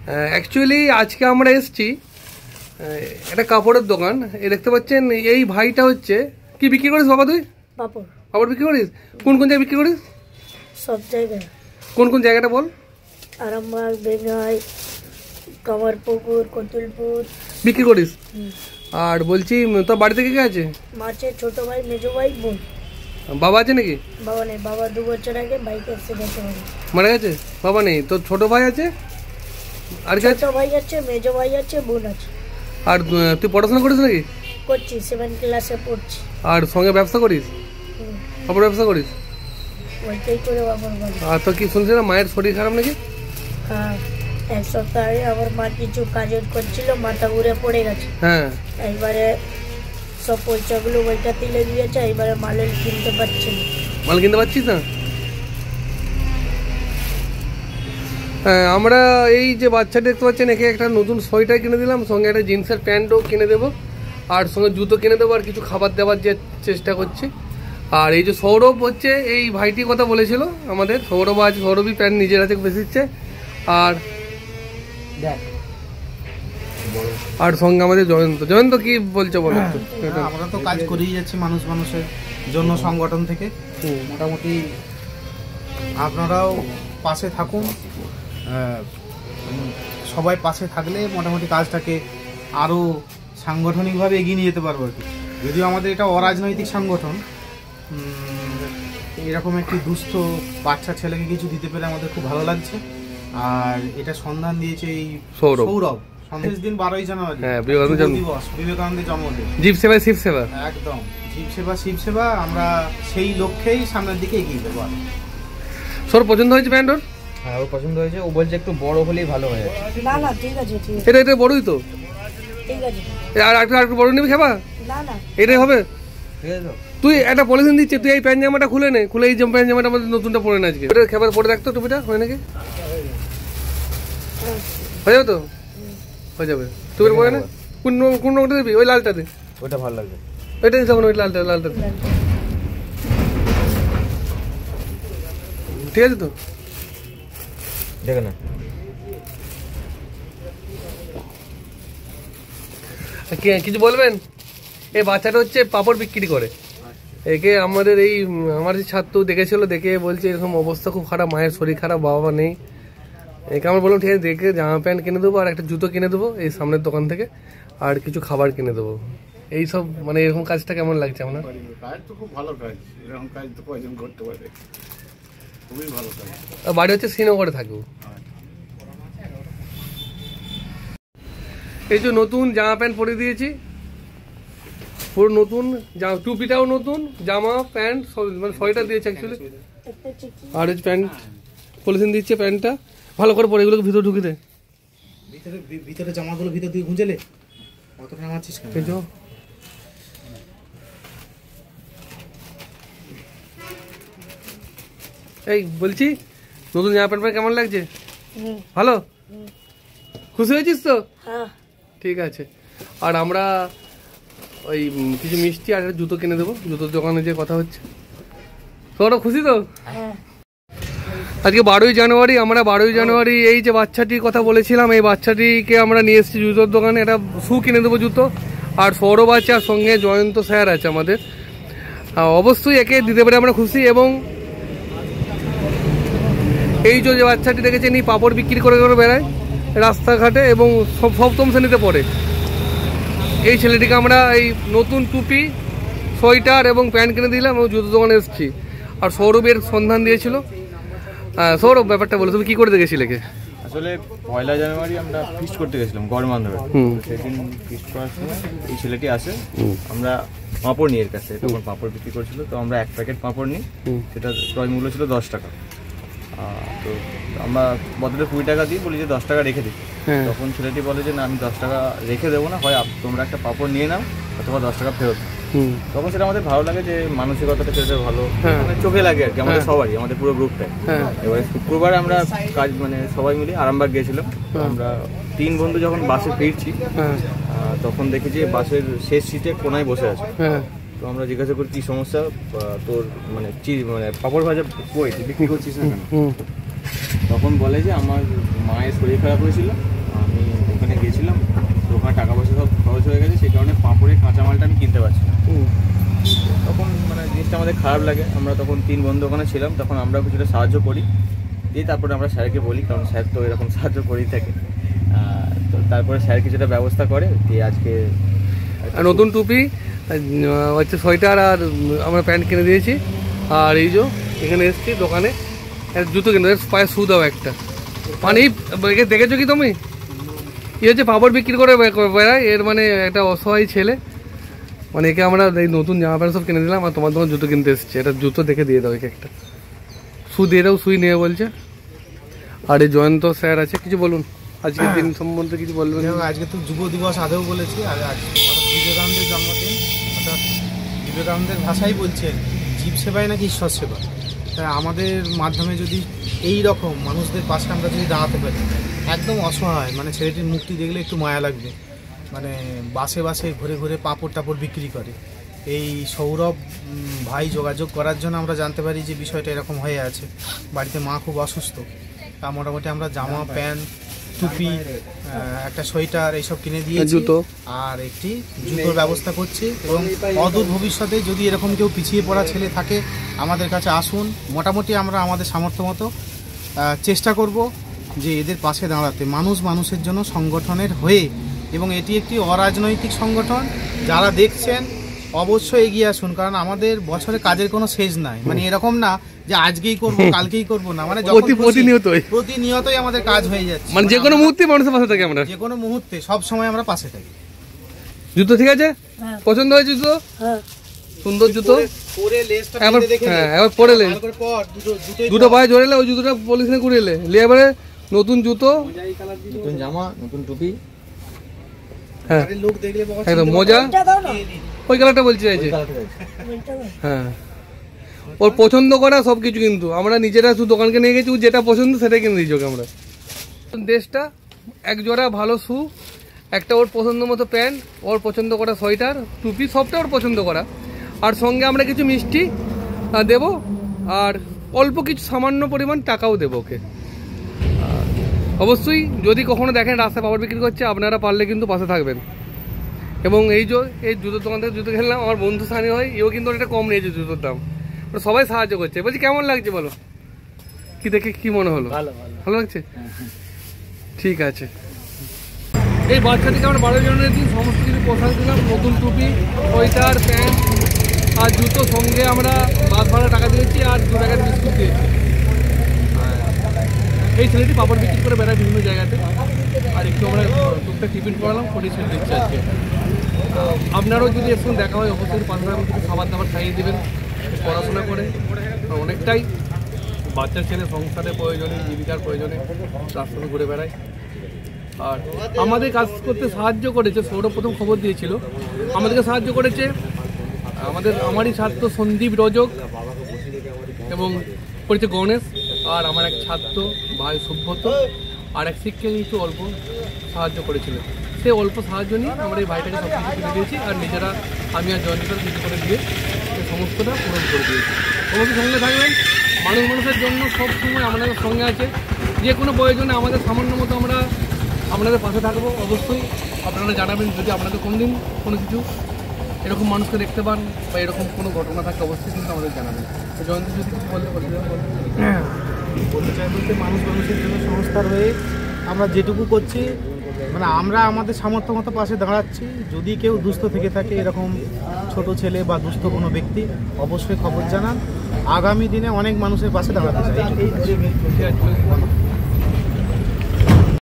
Actually আজকে আমরা এসেছি একটা কাপড়ের দোকান। এই দেখতে পাচ্ছেন এই ভাইটা হচ্ছে কি বিক্রি করিস বাবা? তুই পাপড় পাপড় বিক্রি করিস? কোন কোন জায়গায় বিক্রি করিস? সব জায়গায়। কোন কোন জায়গাটা বল? আরামবাগ, বেঙ্গাই, কামারপুকুর, কতুলপুর বিক্রি করিস। আর বলছি তোর বাড়িতে কে কে আছে? মাছে ছোট ভাই, মেজো ভাই, বোন। বাবা আছে নাকি? বাবা নেই, বাবা 2 বছর আগে বাইক অ্যাক্সিডেন্টে মারা গেছে। বাবা নেই। তোর ছোট ভাই আছে? আর কি আছে? ছোট ভাই আছে, মেজো ভাই আছে, বোন আছে। আর তুই পড়াশোনা করিস নাকি? করছি, 7 ক্লাসে পড়ছি। আর সঙ্গে ব্যবসা করিস? কাপড় ব্যবসা করিস? ওইটাই করে বাবার বাড়ি। আর তো কি শুনছি না মায়ের শরীর খারাপ নাকি? হ্যাঁ, 1 সপ্তাহ আগে আমার মা কিছু কাজ করছিল, মাথা ঘুরে পড়ে গেছে। হ্যাঁ, এইবারে সব পয়সাগুলো ওইটাতেই লেগে গেছে। এইবারে মাল কিনতে পারছি না। মাল কিনতে পারছিস না? হ্যাঁ, আমরা এই যে বাচ্চাটা দেখতে পাচ্ছেন একে একটা নতুন সোয়েটার কিনে দিলাম, সঙ্গে একটা জিন্সের প্যান্টও কিনে দেবো, আর সঙ্গে জুতো কিনে দেবো, আর কিছু খাবার দেওয়ার যে চেষ্টা করছি। আর এই যে সৌরভ হচ্ছে এই ভাইটির কথা বলেছিল আমাদের, সৌরভ আছে, সৌরভই প্যান্ট নিজের হাতে বেশিচ্ছে। আর সঙ্গে আমাদের জয়ন্ত কি বলছো বলো? আমরা তো কাজ করেই যাচ্ছি মানুষের জন্য সংগঠন থেকে। মোটামুটি আপনারাও পাশে থাকুন, সবাই পাশে থাকলে মোটামুটি কাজটাকে আরও সাংগঠনিকভাবে এগিয়ে নিয়ে যেতে পারবো আর কি। যদিও আমাদের এটা অরাজনৈতিক সংগঠন, এরকম একটি দুস্থ বাচ্চা ছেলেকে কিছু দিতে পেরে আমাদের খুব ভালো লাগছে। আর এটা সন্ধান দিয়েছে এই সৌরভ। 12ই জানুয়ারি দিবস, বিবেকানন্দের জন্মদিন। জীব সেবা শিব সেবা, একদম জীব সেবা শিব সেবা। আমরা সেই লক্ষ্যেই সামনের দিকে এগিয়ে যাবো। সৌরভ পছন্দ হয়েছে প্যান্ট? ওর হ্যাঁ, ওর পছন্দ হয়েছে। ও বলছে একটু বড় হলেই ভালো হয়। না না, ঠিক আছে, ঠিক আছে, এটা বড়ই তো, ঠিক আছে। আর একটু বড় নিবি খাবা? না না, এটাই হবে। ঠিক আছে তো? তুই একটা পলিথিন দিচ্ছে, তুই এই প্যান্ট জামাটা খুলে নে, খুলে এই প্যান্ট জামাটা আমাদের নতুনটা পরে না আজকে। এটা খাবার পরে রাখতো টুপিটা, হয় নাকি? হয়ে যাবে তো? হয়ে যাবে। তুই পরে না কোন রঙটা দিবি? ওই লালটা দে, ওটা ভালো লাগবে। ওইটা দিস, ওই লালটা দে। ঠিক আছে তো? দেখে না কিছু বলবেন? এই বাচ্চাটা হচ্ছে পাপড় বিক্রি করে। একে আমাদের আমার ছাত্র দেখেছিল, দেখে বলছে এরকম অবস্থা খুব খারাপ, মায়ের শরীর খারাপ, বাবা নেই। একে আমরা বললাম ঠিক আছে, দেখে জামা প্যান্ট কিনে দেবো আর একটা জুতো কিনে দেবো এই সামনের দোকান থেকে, আর কিছু খাবার কিনে দেবো। এইসব মানে এরকম কাজটা কেমন লাগছে আপনার? কাজ তো খুব ভালো কাজ, এরকম কাজ তো কয়জন করতে পারে, খুবই ভালো কাজ। বাড়ি হচ্ছে শ্রীনগরে থাকবো। এই যে নতুন জামা প্যান্ট পরে দিয়েছি, পুরো নতুন, টুপিটাও নতুন, জামা প্যান্ট মানে সোয়েটার দিয়েছে অ্যাকচুয়ালি। আর এই প্যান্ট পলিথিন দিচ্ছে, প্যান্টটা ভালো করে পরে এগুলোকে ভিতরে ঢুকে দে। ভিতরে জামাগুলো ভিতর দিয়ে গুঁজেলে অতটা নামাচ্ছিস কেন? এই বলছি নতুন জামা প্যান্ট কেমন লাগছে? ভালো? খুশি হয়েছিস তো? ঠিক আছে। আর আমরা ওই কিছু মিষ্টি আর একটা জুতো কিনে দেবো, জুতোর দোকানে যে কথা হচ্ছে। তোরা খুশি তো? আজকে 12ই জানুয়ারি, আমরা 12ই জানুয়ারি এই যে বাচ্চাটির কথা বলেছিলাম, এই বাচ্চাটিকে আমরা নিয়ে এসেছি জুতোর দোকানে, এটা শু কিনে দেবো, জুতো। আর সৌরভ আছে, আর সঙ্গে জয়ন্ত স্যার আছে আমাদের। অবশ্যই একে দিতে পারে আমরা খুশি। এবং এই যে বাচ্চাটি দেখেছেন এই পাপড় বিক্রি করে বেড়ায় রাস্তাঘাটে এবং সপ্তম শ্রেণীতে পড়ে, এই ছেলেটিকে আমরা এই নতুন টুপি, সোয়েটার এবং প্যান্ট কিনে দিলাম এবং জুতো দোকানে এসেছি। আর সৌরভের সন্ধান দিয়েছিল। সৌরভ, ব্যাপারটা বলো, তুমি কি করে দেখেছিলে? আসলে 1 জানুয়ারি আমরা ফিস্ট করতে গেছিলাম গড় বান্ধবে। সেদিন ফিস্ট করার সময় এই ছেলেটি আসে, আমরা পাঁপড় নিয়ে এর কাছে, তখন পাঁপড় বিক্রি করছিল। তো আমরা 1 প্যাকেট পাঁপড় নিই, সেটা ক্রয় মূল্য ছিল 10 টাকা। তো আমরা বদলে 20 টাকা দিই, বলি যে 10 টাকা রেখে দিই। তখন ছেলেটি বলে যে না, আমি 10 টাকা রেখে দেবো না, হয় তোমরা একটা পাঁপড় নিয়ে নাও অথবা 10 টাকা ফেরত। তখন সেটা আমাদের ভালো লাগে যে মানসিকতাটা ছেলেটা ভালো, মানে চোখে লাগে আর কি আমাদের সবারই, আমাদের পুরো গ্রুপটাই। এবারে শুক্রবার আমরা কাজ মানে সবাই মিলে আরামবাগ গিয়েছিলাম। আমরা 3 বন্ধু যখন বাসে ফিরছি, তখন দেখি যে বাসের শেষ সিটে কোনায় বসে আছে। তো আমরা জিজ্ঞাসা করি কি সমস্যা তোর, মানে পাপড় ভাজা কই, তুই বিক্রি করছিস না কেন? তখন বলে যে আমার মায়ের শরীর খারাপ হয়েছিল, আমি ওখানে গিয়েছিলাম, তো ওখানে টাকা পয়সা সব খরচ হয়ে গেছে, সেই কারণে পাঁপড়ের কাঁচামালটা আমি কিনতে পারছি না। তখন মানে জিনিসটা আমাদের খারাপ লাগে। আমরা তখন 3 বন্ধু ওখানে ছিলাম, তখন আমরা কিছুটা সাহায্য করি, দিয়ে তারপরে আমরা স্যারকে বলি, কারণ স্যার তো এরকম সাহায্য করেই থাকে। তো তারপরে স্যার কিছুটা ব্যবস্থা করে, দিয়ে আজকে নতুন টুপি হচ্ছে সোয়েটার আর আমরা প্যান্ট কিনে দিয়েছি। আর এই যে এখানে এসেছি দোকানে জুতো কিনে, পায়ে শু দাও একটা। মানে একে দেখেছো কি তুমি? কি হচ্ছে পাপড় বিক্রি করে বেড়ায়, এর মানে একটা অসহায় ছেলে। মানে একে আমরা এই নতুন জামা প্যান্ট সব কিনে দিলাম, আর তোমার দোকান জুতো কিনতে এসেছি। এটা জুতো দেখে দিয়ে দাও একে একটা, শু দিয়ে দাও, শুই নিয়ে বলছে। আর এই জয়ন্ত স্যার আছে, কিছু বলুন আজকের দিন সম্বন্ধে, কিছু বলবেন? আজকে তো যুব দিবস আদেও বলেছি, আর বিবেকানন্দের জন্মদিন, অর্থাৎ বিবেকানন্দের ভাষাই বলছেন জীব সেবাই নাকি ঈশ্বর সেবা। তাই আমাদের মাধ্যমে যদি এই রকম মানুষদের পাশে আমরা যদি দাঁড়াতে পারি, একদম অসহায়, মানে ছেলেটির মুক্তি দেখলে একটু মায়া লাগবে। মানে বাসে বাসে ঘুরে ঘুরে পাঁপড় টাপড় বিক্রি করে। এই সৌরভ ভাই যোগাযোগ করার জন্য আমরা জানতে পারি যে বিষয়টা এরকম হয়ে আছে, বাড়িতে মা খুব অসুস্থ। তা মোটামুটি আমরা জামা প্যান্ট, টুপি, একটা সোয়েটার এইসব কিনে দিয়েছি, জুতো, আর একটি জুতোর ব্যবস্থা করছি। এবং অদূর ভবিষ্যতে যদি এরকম কেউ পিছিয়ে পড়া ছেলে থাকে আমাদের কাছে আসুন। মোটামুটি আমরা আমাদের সামর্থ্য মতো চেষ্টা করব যে এদের পাশে দাঁড়াতে, মানুষ মানুষের জন্য সংগঠনের হয়ে। এবং এটি একটি অরাজনৈতিক সংগঠন, যারা দেখছেন অবশ্যই এগিয়ে আসুন, কারণ আমাদের বছরে কাজের কোনো শেষ নাই। মানে এরকম না যে আজকেই করব কালকেই করব না, মানে প্রতিনিয়তই আমাদের কাজ হয়ে যাচ্ছে। মানে যে কোনো মুহূর্তে মানুষের পাশে থাকি আমরা, যে কোনো মুহূর্তে সব সময় আমরা পাশে থাকি। জুতো ঠিক আছে? পছন্দ হয়েছে জুতো? সুন্দর জুতো, এবার পরে লে দুটো পায়ে জড়েলে ওই জুতোটা পলিথিনে কুড়িয়ে লে, এবারে নতুন জুতো, নতুন জামা, নতুন টুপি, হ্যাঁ একদম মজা। ওই কালারটা বলছি চাইছে, হ্যাঁ ওর পছন্দ করা সব কিছু। কিন্তু আমরা নিজেরা শুধু দোকানকে নিয়ে গেছি, যেটা পছন্দ সেটাই কিনে দিয়েছি ওকে আমরা। দেশটা এক জোড়া ভালো শু, একটা ওর পছন্দ মতো প্যান্ট, ওর পছন্দ করা সোয়েটার, টুপি, সবটা ওর পছন্দ করা। আর সঙ্গে আমরা কিছু মিষ্টি দেব, আর অল্প কিছু সামান্য পরিমাণ টাকাও দেবো ওকে। অবশ্যই যদি কখনো দেখেন রাস্তায় পাপড় বিক্রি করছে, আপনারা পারলে কিন্তু পাশে থাকবেন। এবং এই যে এই জুতোর দোকান থেকে জুতো খেললাম, আমার বন্ধু স্থানীয় হয়, এও কিন্তু অনেকটা কম নিয়েছে জুতোর দাম, সবাই সাহায্য করছে। বলছি কেমন লাগছে বলো, কি দেখে কি মনে হলো? ভালো লাগছে, ঠিক আছে। এই বাচ্চাটিকে আমরা 12 জানুয়ারির দিন সমস্ত কিছু পোশাক দিলাম, নতুন টুপি, সোয়েটার, প্যান্ট আর জুতো, সঙ্গে আমরা বাস ভাড়া টাকা দিয়েছি, আর 2 প্যাকেট বিস্কুট দিয়েছি। এই ছেলেটি পাপড় বিক্রি করে বেড়ায় বিভিন্ন জায়গাতে, আর একটু আমরা টুকটা টিফিন করালাম, ফোর্টি সেল দিচ্ছে আজকে। আপনারাও যদি এর সঙ্গে দেখা হয় অবশ্যই পাশে কিছু খাবার দাবার খাইয়ে দেবেন। পড়াশোনা করে অনেকটাই বাচ্চা ছেলে সংসারের প্রয়োজনে, জীবিকার প্রয়োজনে রাস্তাতে ঘুরে বেড়ায়। আর আমাদের কাজ করতে সাহায্য করেছে, সৌরভ প্রথম খবর দিয়েছিল, আমাদেরকে সাহায্য করেছে আমারই ছাত্র সন্দীপ রজক, এবং করেছে গণেশ, আর আমার এক ছাত্র ভাই সুব্রত, আর এক শিক্ষক একটু অল্প সাহায্য করেছিল। সেই অল্প সাহায্য নিয়ে আমরা এই ভাইটাকে সব কিছু কিনে দিয়েছি, আর নিজেরা আমি আর জয়ন্তর কিছু করে দিয়ে এই সমস্তটা পূরণ করে দিয়েছি। তোমাদের সঙ্গে থাকবেন, মানুষের জন্য সবসময় আমাদের সঙ্গে আছে। যে কোনো প্রয়োজনে আমাদের সামান্য মতো আমরা আপনাদের পাশে থাকবো। অবশ্যই আপনারা জানাবেন যদি আপনাদের কোনোদিন কোনো কিছু এরকম মানুষকে দেখতে পান বা এরকম কোনো ঘটনা থাকে, অবশ্যই কিন্তু আমাদের জানাবেন। তো জয়ন্ত যদি কিছু বলতে চাই বলতে, মানুষের জন্য সংস্থার হয়ে আমরা যেটুকু করছি, মানে আমরা আমাদের সামর্থ্য মতো পাশে দাঁড়াচ্ছি। যদি কেউ দুস্থ থেকে থাকে, এরকম ছোট ছেলে বা দুস্থ কোনো ব্যক্তি, অবশ্যই খবর জানান। আগামী দিনে অনেক মানুষের পাশে দাঁড়াতে চাই।